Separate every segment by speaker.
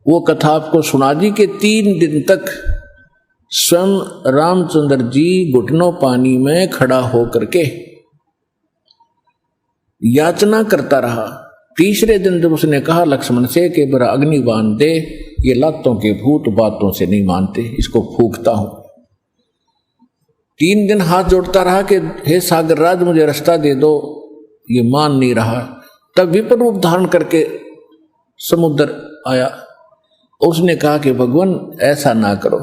Speaker 1: वो कथा आपको सुना दी कि 3 दिन तक स्वयं रामचंद्र जी घुटनों पानी में खड़ा होकर के याचना करता रहा। तीसरे दिन जब उसने कहा लक्ष्मण से कि बड़ा अग्नि बांध दे, ये लातों के भूत बातों से नहीं मानते, इसको फूंकता हूं। 3 दिन हाथ जोड़ता रहा कि हे सागर राज मुझे रास्ता दे दो, ये मान नहीं रहा। तब विपर रूप धारण करके समुद्र आया। उसने कहा कि भगवान ऐसा ना करो,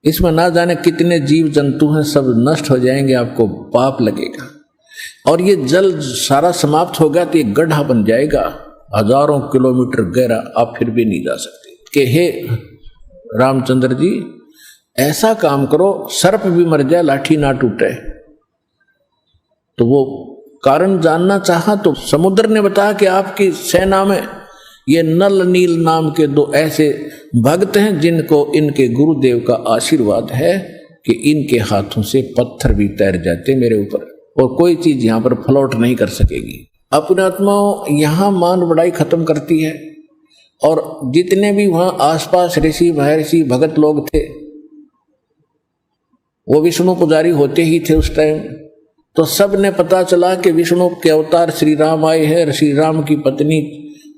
Speaker 1: इसमें ना जाने कितने जीव जंतु हैं, सब नष्ट हो जाएंगे, आपको पाप लगेगा, और ये जल सारा समाप्त हो गया तो ये गड्ढा बन जाएगा हजारों किलोमीटर गहरा, आप फिर भी नहीं जा सकते। कि हे रामचंद्र जी ऐसा काम करो, सर्प भी मर जाए लाठी ना टूटे। तो वो कारण जानना चाहा तो समुद्र ने बताया कि आपकी सेना में ये नल नील नाम के 2 ऐसे भक्त हैं जिनको इनके गुरुदेव का आशीर्वाद है कि इनके हाथों से पत्थर भी तैर जाते मेरे ऊपर, और कोई चीज यहां पर फ्लोट नहीं कर सकेगी। अपने आत्माओं यहां मान बढ़ाई खत्म करती है, और जितने भी वहां आसपास ऋषि महर्षि भगत लोग थे वो विष्णु पुजारी होते ही थे उस टाइम। तो सब ने पता चला कि विष्णु के अवतार श्री राम आए हैं, श्री राम की पत्नी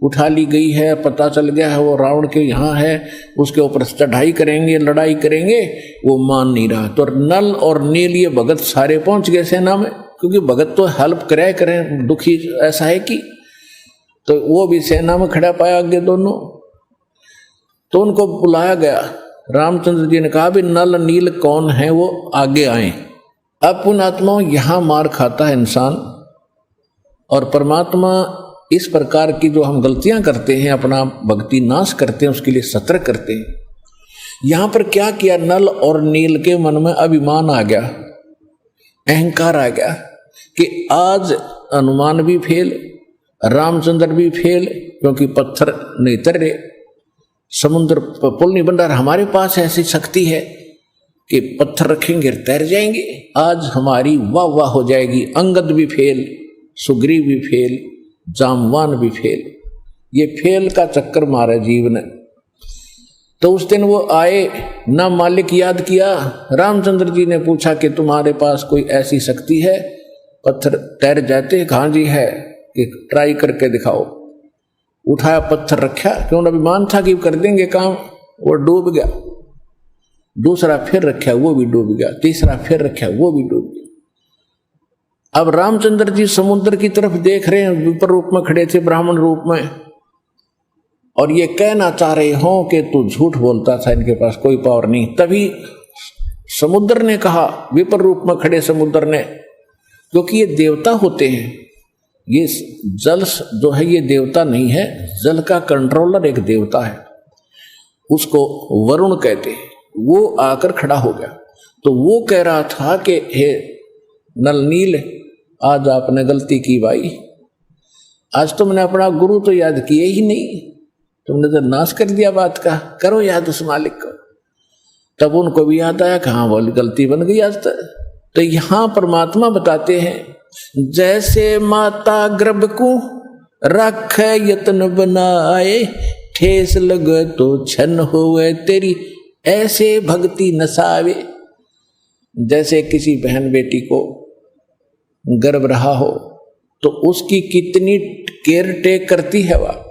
Speaker 1: उठा ली गई है, पता चल गया है वो रावण के यहाँ है, उसके ऊपर चढ़ाई करेंगे, लड़ाई करेंगे। वो मान नहीं रहा। तो नल और नील ये भगत सारे पहुंच गए सेना में, क्योंकि भगत तो हेल्प करें, दुखी ऐसा है कि, तो वो भी सेना में खड़ा पाया आगे दोनों। तो उनको बुलाया गया। रामचंद्र जी ने कहा भी नल नील कौन है, वो आगे आए। अब पुण्यात्माओं यहां मार खाता है इंसान, और परमात्मा इस प्रकार की जो हम गलतियां करते हैं, अपना भक्ति नाश करते हैं, उसके लिए सतर्क करते हैं। यहां पर क्या किया, नल और नील के मन में अभिमान आ गया, अहंकार आ गया कि आज हनुमान भी फेल, रामचंद्र भी फेल, क्योंकि पत्थर नहीं तर रहे, समुद्र पुल नहीं बन रहा। हमारे पास ऐसी शक्ति है कि पत्थर रखेंगे तैर जाएंगे, आज हमारी वाह वाह हो जाएगी। अंगद भी फेल, सुग्रीव भी फेल, जामवान भी फेल, ये फेल का चक्कर मारा जीव ने। तो उस दिन वो आए ना, मालिक याद किया। रामचंद्र जी ने पूछा कि तुम्हारे पास कोई ऐसी शक्ति है पत्थर तैर जाते? हाँ जी है, कि ट्राई करके दिखाओ। उठाया पत्थर रखा, क्यों अभिमान था कि कर देंगे काम, वो डूब गया। दूसरा फिर रखा, वो भी डूब गया। तीसरा फिर रखा, वो भी डूब गया। अब रामचंद्र जी समुद्र की तरफ देख रहे हैं, विपर रूप में खड़े थे, ब्राह्मण रूप में, और ये कहना चाह रहे हो कि तू झूठ बोलता था, इनके पास कोई पावर नहीं। तभी समुद्र ने कहा, विपर रूप में खड़े समुद्र ने, क्योंकि ये देवता होते हैं, ये जल जो है ये देवता नहीं है, जल का कंट्रोलर एक देवता है, उसको वरुण कहते हैं। वो आकर खड़ा हो गया। तो वो कह रहा था कि हे नल नील, आज आपने गलती की भाई, आज तुमने अपना गुरु तो याद किए ही नहीं, तुमने तो नाश कर दिया बात का, करो याद उस मालिक को। तब उनको भी याद आया कि हाँ बोल गलती बन गई आज तक। तो यहां परमात्मा बताते हैं, जैसे माता गर्भ को रख यत्न बनाए, ठेस लग तो छन होवे तेरी ऐसे भक्ति नसावे। जैसे किसी बहन बेटी को गर्भ रहा हो तो उसकी कितनी केयर टेक करती है वह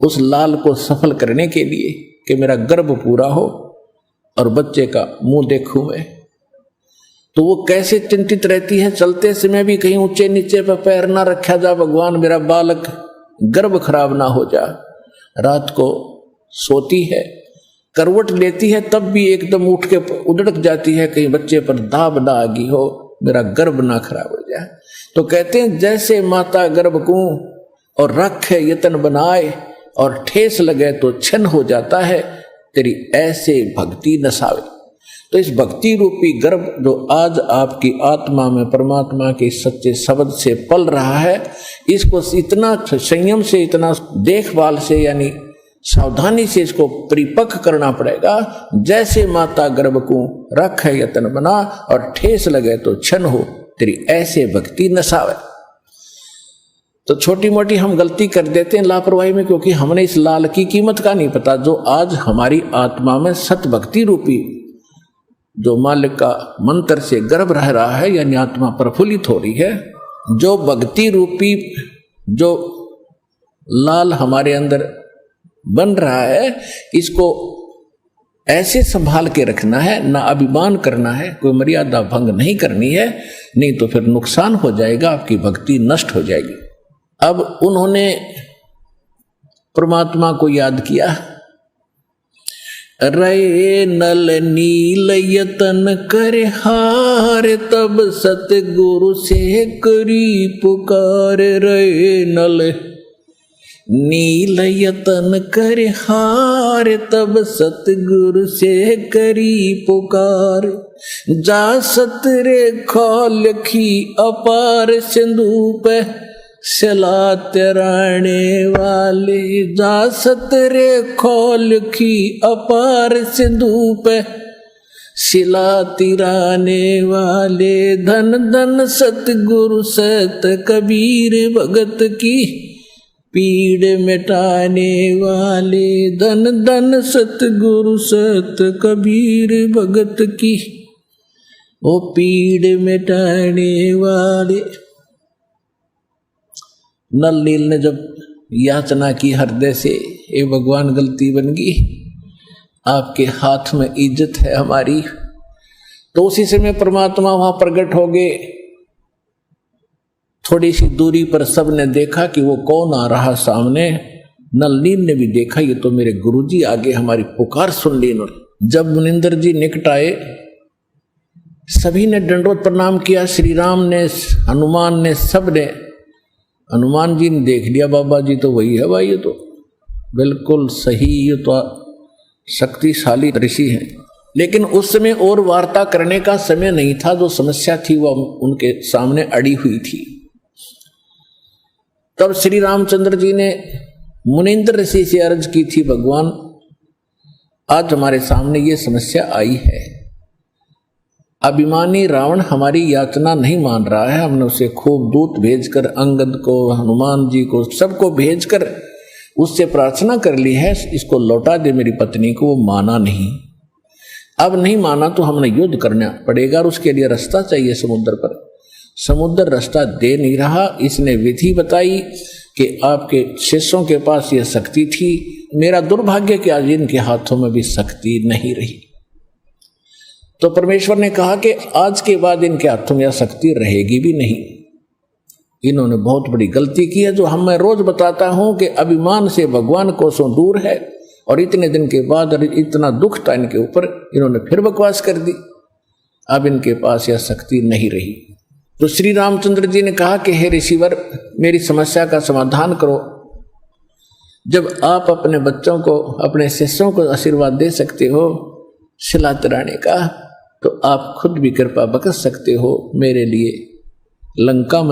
Speaker 1: उस लाल को सफल करने के लिए कि मेरा गर्भ पूरा हो और बच्चे का मुंह देखूं मैं। तो वो कैसे चिंतित रहती है, चलते समय भी कहीं ऊंचे नीचे पर पैर ना रखा जा, भगवान मेरा बालक गर्भ खराब ना हो जा। रात को सोती है, करवट लेती है, तब भी एकदम उठ के उधड़क जाती है, कहीं बच्चे पर दाब ना आ गई हो, मेरा गर्भ ना खराब हो जाए। तो कहते हैं जैसे माता गर्भ को और रखे यतन बनाए और ठेस लगे तो छन हो जाता है, तेरी ऐसे भक्ति नसावे। तो इस भक्ति रूपी गर्भ जो आज आपकी आत्मा में परमात्मा के सच्चे शब्द से पल रहा है, इसको इतना संयम से, इतना देखभाल से, यानी सावधानी से इसको परिपक्व करना पड़ेगा। जैसे माता गर्भ को रख यतन बना और ठेस लगे तो छन हो, तेरी ऐसे भक्ति नसावे। तो छोटी मोटी हम गलती कर देते हैं लापरवाही में, क्योंकि हमने इस लाल की कीमत का नहीं पता। जो आज हमारी आत्मा में सत भक्ति रूपी जो मालिक का मंत्र से गर्भ रह रहा है, यानी आत्मा प्रफुल्लित हो रही है, जो भक्ति रूपी जो लाल हमारे अंदर बन रहा है, इसको ऐसे संभाल के रखना है, ना अभिमान करना है, कोई मर्यादा भंग नहीं करनी है, नहीं तो फिर नुकसान हो जाएगा, आपकी भक्ति नष्ट हो जाएगी। अब उन्होंने परमात्मा को याद किया। रे नल नील यतन करे हार, तब सतगुरु से करी पुकार। रे नल नील यतन करे हार, तब सतगुरु से करी पुकार। जा सतरे खोल खी अपार सिंधु पे सिला तिराने वाले। जा सतरे खोल खी अपार सिंधु पे सिला तिराने वाले। धन धन सतगुरु सत कबीर भगत की पीड़ मिटाने वाले। धन धन सतगुरु सत कबीर भगत की वो पीड़ मिटाने वाले। नल नील ने जब याचना की हृदय से, ए भगवान गलती बन गई, आपके हाथ में इज्जत है हमारी, तो उसी समय परमात्मा वहां प्रकट हो गए। थोड़ी सी दूरी पर सबने देखा कि वो कौन आ रहा सामने। नल नील ने भी देखा, ये तो मेरे गुरुजी आगे हमारी पुकार सुन ली इन्होंने। जब मुनिंदर जी निकट आए, सभी ने दंडवत प्रणाम किया। श्री राम ने, हनुमान ने, सब ने। हनुमान जी ने देख लिया, बाबा जी तो वही है भाई, ये तो बिल्कुल सही, ये तो शक्तिशाली ऋषि हैं। लेकिन उस समय और वार्ता करने का समय नहीं था। जो समस्या थी वह उनके सामने अड़ी हुई थी। तब श्री रामचंद्र जी ने मुनिंद्र ऋषि से अर्ज की थी, भगवान आज हमारे सामने ये समस्या आई है। अभिमानी रावण हमारी याचना नहीं मान रहा है। हमने उसे खूब दूत भेजकर, अंगद को, हनुमान जी को, सबको भेजकर उससे प्रार्थना कर ली है, इसको लौटा दे मेरी पत्नी को। वो माना नहीं। अब नहीं माना तो हमने युद्ध करना पड़ेगा और उसके लिए रास्ता चाहिए समुद्र पर। समुद्र रास्ता दे नहीं रहा। इसने विधि बताई कि आपके शिष्यों के पास यह शक्ति थी। मेरा दुर्भाग्य कि आज इनके हाथों में भी शक्ति नहीं रही। तो परमेश्वर ने कहा कि आज के बाद इनके हाथों में यह शक्ति रहेगी भी नहीं। इन्होंने बहुत बड़ी गलती की है, जो मैं रोज बताता हूं कि अभिमान से भगवान कोसों दूर है। और इतने दिन के बाद इतना दुख था इनके ऊपर, इन्होंने फिर बकवास कर दी। अब इनके पास यह शक्ति नहीं रही। तो श्री रामचंद्र जी ने कहा कि हे ऋषिवर, मेरी समस्या का समाधान करो। जब आप अपने बच्चों को, अपने शिष्यों को आशीर्वाद दे सकते हो सिला तिराने का, तो आप खुद भी कृपा बरस सकते हो मेरे लिए। लंका में